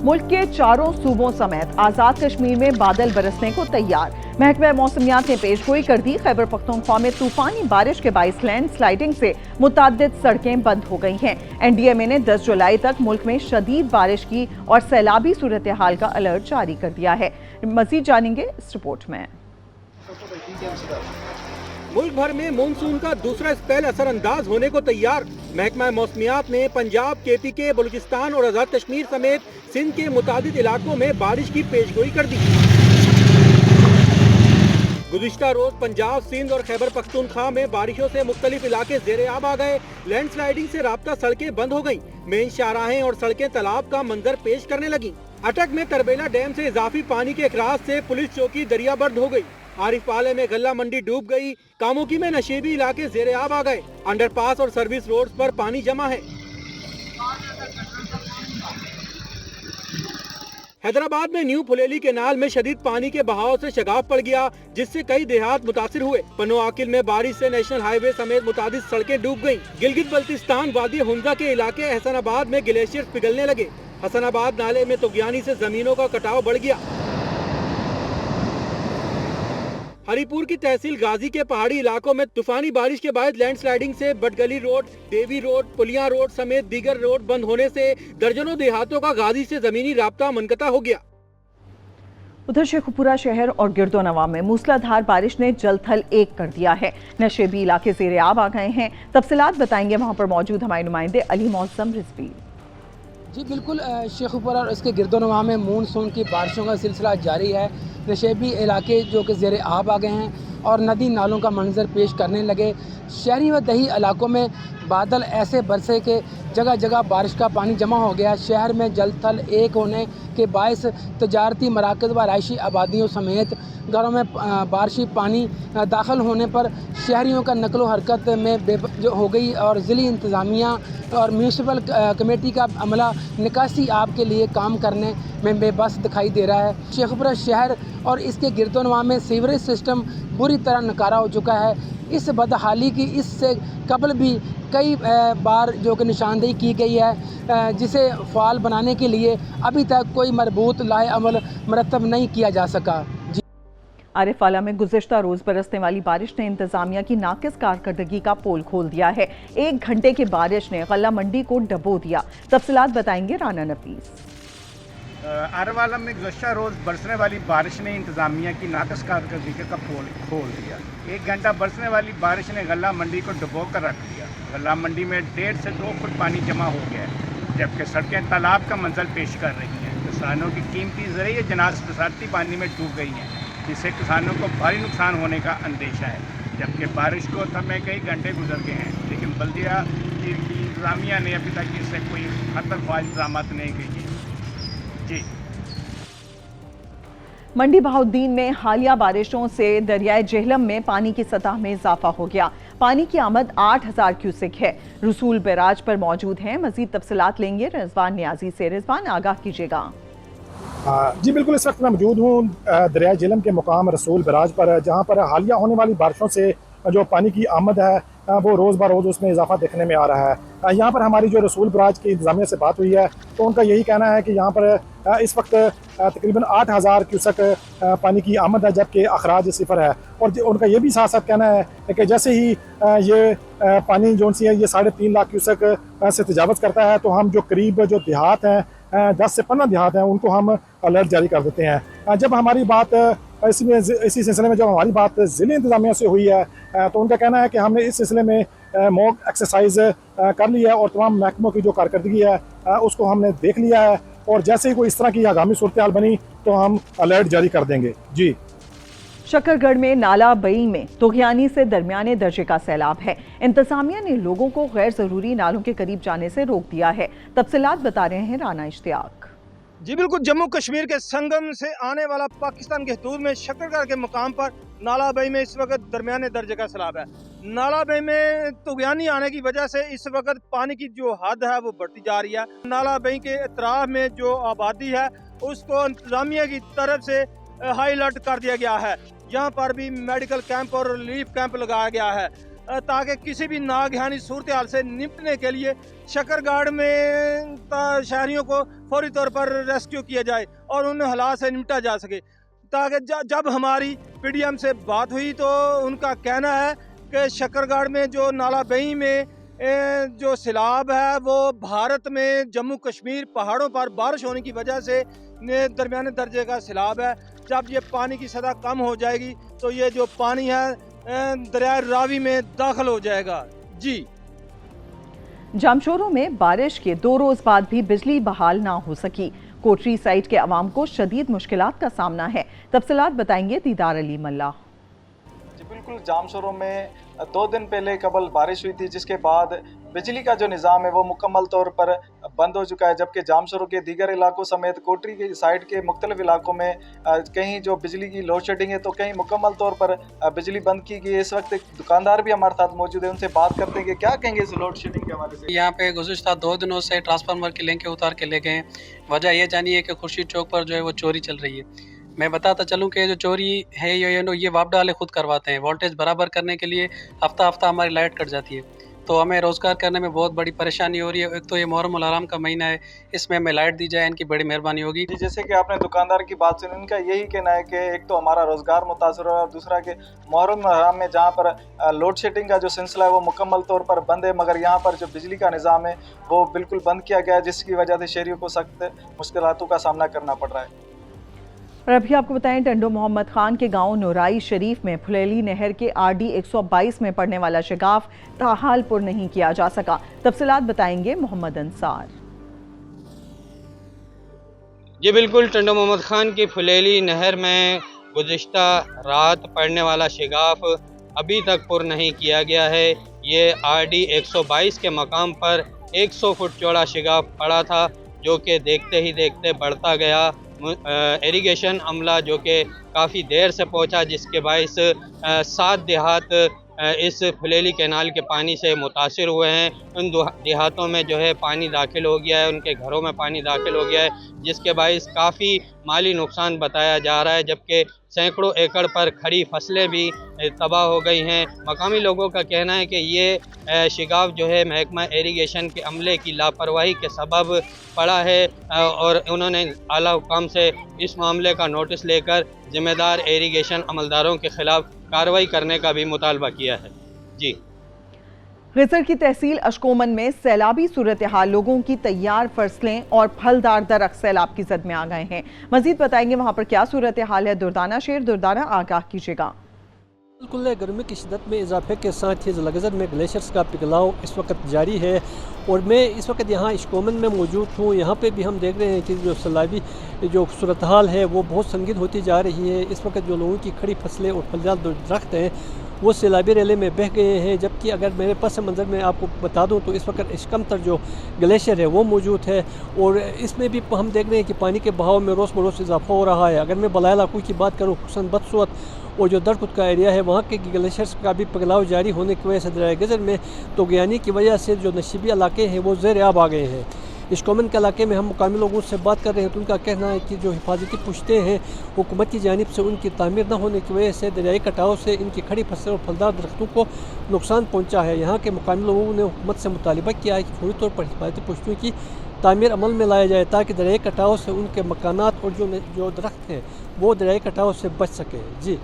मुल्क के चारों सूबों समेत आजाद कश्मीर में बादल बरसने को तैयार। महकमा मौसमियात ने पेशगोई कर दी, खैबर पख्तूनख्वा में तूफानी बारिश के बाइस लैंड स्लाइडिंग से मुताद्दिद सड़कें बंद हो गई हैं। NDMA ने 10 जुलाई तक मुल्क में शदीद बारिश की और सैलाबी सूरत हाल का अलर्ट जारी कर दिया है। मजीद जानेंगे इस रिपोर्ट में। मुल्क भर में मानसून का दूसरा स्पेल असरअंदाज होने को तैयार। महकमा मौसमियात ने पंजाब, KPK, बलूचिस्तान और आजाद कश्मीर समेत सिंध के मुतादिद इलाकों में बारिश की पेशगोई कर दी। गुज़िश्ता रोज पंजाब, सिंध और खैबर पख्तूनख्वा में बारिशों से मुख्तलिफ इलाके ज़ेरे आब आ गए। लैंडस्लाइडिंग से राब्ता सड़कें बंद हो गयी। मेन शाहराहें और सड़कें तालाब का मंजर पेश करने लगी। अटक में तरबेला डैम से इजाफी पानी के अखराज से पुलिस चौकी दरियाबर्द हो गई। आरिफपाले में गल्ला मंडी डूब गई। कामोकी में नशेबी इलाके ज़ेरे आब आ गए। अंडरपास और सर्विस रोड्स पर पानी जमा है। हैदराबाद में न्यू फुलेली केनाल में शदीद पानी के बहाव से शगाफ पड़ गया, जिससे कई देहात मुतासिर हुए। पनो आकिल में बारिश से नेशनल हाईवे समेत मुतादिद सड़कें डूब गईं। गिलगित बल्तिस्तान वादी हुंजा के इलाके हसनाबाद में ग्लेशियर पिघलने लगे। हसनाबाद नाले में तुगयानी से जमीनों का कटाव बढ़ गया। हरीपुर की तहसील गाजी के पहाड़ी इलाकों में तूफानी बारिश के बाद लैंडस्लाइडिंग से बटगली रोड, देवी रोड, पुलिया रोड समेत दीगर रोड बंद होने से दर्जनों देहातों का गाजी से जमीनी राब्ता मुनक़ता हो गया। उधर शेखुपुरा शहर और गिरदोनवा में मूसलाधार बारिश ने जल थल एक कर दिया है। नशेबी इलाके ज़ेरे आब आ गए हैं। तफसीलात बताएंगे वहाँ पर मौजूद हमारे नुमाइंदे अली मौसम रिजवी। जी बिल्कुल, शेखुपुरा और इसके गिरदोनवा में मानसून की बारिशों का सिलसिला जारी है। नशेबी इलाके जो कि ज़ेरे आब आ गए हैं और नदी नालों का मंजर पेश करने लगे। शहरी व दही इलाकों में बादल ऐसे बरसे कि जगह जगह बारिश का पानी जमा हो गया। शहर में जल थल एक होने के बायस तजारती मराकज़ व रहायशी आबादियों समेत घरों में बारिशी पानी दाखिल होने पर शहरियों का नकलो हरकत में जो हो गई और ज़िली इंतज़ामिया और म्यूनसिपल कमेटी का अमला निकासी आब के लिए काम करने में बेबस दिखाई दे रहा है। शेखुपुरा शहर और इसके गिरदोनवा में सीवरेज सिस्टम बुरी तरह नकारा हो चुका है। इस बदहाली की इससे कबल भी कई बार जो कि निशानदेही की गई है, जिसे फ़ाल बनाने के लिए अभी तक कोई मरबूत लाए अमल मरतब नहीं किया जा सका। आरिफवाला में गुज़िश्ता रोज बरसने वाली बारिश ने इंतजामिया की नाकिस कारकर्दगी का पोल खोल दिया है। 1 घंटे की बारिश ने गल्ला मंडी को डबो दिया। तफसीलात बताएंगे राना नफीस। आरिफवाला में गुज़िश्ता रोज बरसने वाली बारिश ने इंतजामिया की नाकिस कारकर्दगी का पोल खोल दिया। 1 घंटा बरसने वाली बारिश ने गल्ला मंडी को डुबो कर रख दिया। गल्ला मंडी में 1.5 से 2 फुट पानी जमा हो गया है, जबकि सड़कें तालाब का मंजर पेश कर रही हैं। किसानों की कीमती ज़रिए जनाज़ बरसाती पानी में डूब गई हैं, जिससे किसानों को भारी नुकसान होने का अंदेशा है। जबकि बारिश को थमे कई घंटे गुजर गए हैं, लेकिन बल्दिया की इंतजामिया ने अभी तक इससे कोई खतरनाक इंतजाम नहीं किए। जी मंडी बहाउद्दीन में हालिया बारिशों से दरियाए जेहलम में पानी की सतह में इजाफा हो गया। पानी की आमद 8000 क्यूसेक है। रसूल बैराज पर मौजूद हैं। मजीद तफसीलात लेंगे रिजवान नियाजी से। रिजवान, आगाह कीजिएगा। जी बिल्कुल, इस वक्त मैं मौजूद हूँ दरियाए जेहलम के मुकाम रसूल बैराज पर, जहाँ पर हालिया होने वाली बारिशों से जो पानी की आमद है वो रोज़ ब रोज़ उसमें इजाफा देखने में आ रहा है। यहाँ पर हमारी जो रसूल बैराज की इंतजामिया से बात हुई है तो उनका यही कहना है कि यहाँ पर इस वक्त तकरीबन 8000 क्यूसेक पानी की आमद है, जबकि अखराज सिफर है। और उनका ये भी साथ साथ कहना है कि जैसे ही ये पानी जो सी है ये 3.5 लाख क्यूसेक से तजावज़ करता है तो हम जो करीब जो देहात हैं 10 से 15 देहात हैं उनको हम अलर्ट जारी कर देते हैं। जब हमारी बात इसी सिलसिले में जब हमारी बात ज़िले इंतजामिया से हुई है तो उनका कहना है कि हमने इस सिलसिले में मॉक एक्सरसाइज कर ली है और तमाम महकमों की जो कारकर्दगी है उसको हमने देख लिया है, और जैसे ही कोई इस तरह की आगामी सूरत हाल बनी तो हम अलर्ट जारी कर देंगे। जी शकरगढ़ में नाला बई में तुगयानी से दरमियाने दर्जे का सैलाब है। इंतजामिया ने लोगों को गैर जरूरी नालों के करीब जाने से रोक दिया है। तफसीलात बता रहे हैं राना इश्तियाक। जी बिल्कुल, जम्मू कश्मीर के संगम से आने वाला पाकिस्तान के हदूद में शकरगढ़ के मुकाम पर नाला बई में इस वक्त दरमियाने दर्जे का सैलाब है। नाला बई में तुगयानी आने की वजह से इस वक्त पानी की जो हद है वो बढ़ती जा रही है। नाला बई के इतराफ में जो आबादी है उसको इंतजामिया की तरफ से हाई अलर्ट कर दिया गया है। यहाँ पर भी मेडिकल कैंप और रिलीफ कैंप लगाया गया है। ताकि किसी भी नागहानी सूरत हाल से निपटने के लिए शकरगाड़ में शहरियों को फौरी तौर पर रेस्क्यू किया जाए और उन हालात से निपटा जा सके। ताकि जब हमारी पीडीएम से बात हुई तो उनका कहना है कि शकरगाड़ में जो नाला बही में जो सैलाब है वो भारत में जम्मू कश्मीर पहाड़ों पर बारिश होने की वजह से दरमियाने दर्जे का सैलाब है। जब ये पानी की सतह कम हो जाएगी तो ये जो पानी है दरिया रावी में दाखिल हो जाएगा। जी। जामशोरों में बारिश के 2 रोज बाद भी बिजली बहाल ना हो सकी। कोटरी साइड के अवाम को शदीद मुश्किलात का सामना है। तफसीलात बताएंगे दीदार अली मल्ला। जी बिल्कुल, जामशोरों में 2 दिन पहले कबल बारिश हुई थी, जिसके बाद बिजली का जो निज़ाम है वो मुकम्मल तौर पर बंद हो चुका है। जबकि जामशोरों के दीगर इलाकों समेत कोटरी के साइड के मुख्तलिफ इलाकों में कहीं जो बिजली की लोड शेडिंग है तो कहीं मुकम्मल तौर पर बिजली बंद की गई है। इस वक्त एक दुकानदार भी हमारे साथ मौजूद है, उनसे बात करते हैं कि क्या कहेंगे इस लोड शेडिंग के हवाले से। यहाँ पे गुज़िश्ता 2 दिनों से ट्रांसफार्मर की लिंकें उतार के ले गए हैं। वजह ये जानी है कि खुर्शीद चौक पर जो है वो चोरी चल रही है। मैं बताता चलूँ कि जो चोरी है ये वापडा वाले खुद करवाते हैं। वोल्टेज बराबर करने के लिए हफ्ता हमारी लाइट कट जाती है, तो हमें रोज़गार करने में बहुत बड़ी परेशानी हो रही है। एक तो ये मुहर्रम उल हराम का महीना है, इसमें हमें लाइट दी जाए, इनकी बड़ी मेहरबानी होगी। जी, जैसे कि आपने दुकानदार की बात सुनी, इनका यही कहना है कि एक तो हमारा रोज़गार मुतासर हो रहा है, दूसरा कि मुहर्रम उल हराम में जहाँ पर लोड शेडिंग का जो सिलसिला है वो मुकम्मल तौर पर बंद है, मगर यहाँ पर जो बिजली का निज़ाम है वो बिल्कुल बंद किया गया है, जिसकी वजह से शहरियों को सख्त मुश्किलातों का सामना करना पड़ रहा है। और अभी आपको बताएं, टंडो मोहम्मद खान के गांव नूराई शरीफ में फुलेली नहर के RD 122 में पड़ने वाला शिगाफ ताहाल पुर नहीं किया जा सका। तफसीलात बताएंगे मोहम्मद अंसार। जी बिल्कुल, टंडो मोहम्मद खान की फुलेली नहर में गुज़िश्ता रात पड़ने वाला शिगाफ अभी तक पुर नहीं किया गया है। ये RD 122 के मकाम पर 100 फुट चौड़ा शिगाफ पड़ा था, जो कि देखते ही देखते बढ़ता गया। इरिगेशन अमला जो कि काफ़ी देर से पहुंचा, जिसके बाइस 7 देहात इस फुलेली कैनाल के पानी से मुतासिर हुए हैं। उन देहातों में जो है पानी दाखिल हो गया है, उनके घरों में पानी दाखिल हो गया है, जिसके बाइस काफ़ी माली नुकसान बताया जा रहा है। जबकि सैकड़ों एकड़ पर खड़ी फसलें भी तबाह हो गई हैं। मकामी लोगों का कहना है कि ये शिगाफ जो है महकमा इरिगेशन के अमले की लापरवाही के सबब पड़ा है और उन्होंने आला हुकाम से इस मामले का नोटिस लेकर ज़िम्मेदार इरिगेशन अमलदारों के ख़िलाफ़ कार्रवाई करने का भी मुतालबा किया है। जी। ग़िज़र की तहसील अशकोमन में सैलाबी सूरत हाल, लोगों की तैयार फसलें और फलदार दरख्त सैलाब की जद में आ गए हैं। मजीद बताएंगे वहाँ पर क्या सूरत हाल है। दुर्दाना शेर, दुर्दाना आगाह कीजिएगा। बिल्कुल, गर्मी की शिद्दत में इजाफे के साथ ही ज़िला ग़िज़र में ग्लेशियर्स का पिघलाव इस वक्त जारी है और मैं इस वक्त यहाँ अशकोमन में मौजूद हूँ। यहाँ पे भी हम देख रहे हैं कि जो सैलाबी जो सूरत हाल है वो बहुत संगीन होती जा रही है। इस वक्त जो लोगों की खड़ी फसलें और फलदार दरख्त हैं वो सैलाबी रेले में बह गए हैं। जबकि अगर मेरे पस मंज़र में आपको बता दूं तो इस वक्त इश्कमतर जो ग्लेशियर है वो मौजूद है और इसमें भी हम देख रहे हैं कि पानी के बहाव में रोज़ बरोज़ इजाफा हो रहा है। अगर मैं बलाया इलाकों की बात करूँ, हुसन बदसूरत और जो दरकुत का एरिया है वहाँ के ग्लेशियर्स का भी पिघलाव जारी होने की वजह से दरिया ग़िज़र में तोग़यानी की वजह से जो नशीबी इलाके हैं वो ज़ेर आब आ गए हैं। इश्कोमन के इलाके में हम मुकामी लोगों से बात कर रहे हैं तो उनका कहना है कि जो हिफाजती पुश्तें हैं हुकूमत की जानिब से उनकी तामीर न होने की वजह से दरियाई कटाव से इनकी खड़ी फसल और फलदार दरख्तों को नुकसान पहुँचा है। यहाँ के मुकामी लोगों ने हुकूमत से मुतालिबा किया है कि फौरी तौर पर हिफाजती पुश्तों की तामीर अमल में लाया जाए ताकि दरियाई कटाव से उनके मकानात और जो दरख्त हैं वो दरियाई कटाव से बच सके। जी।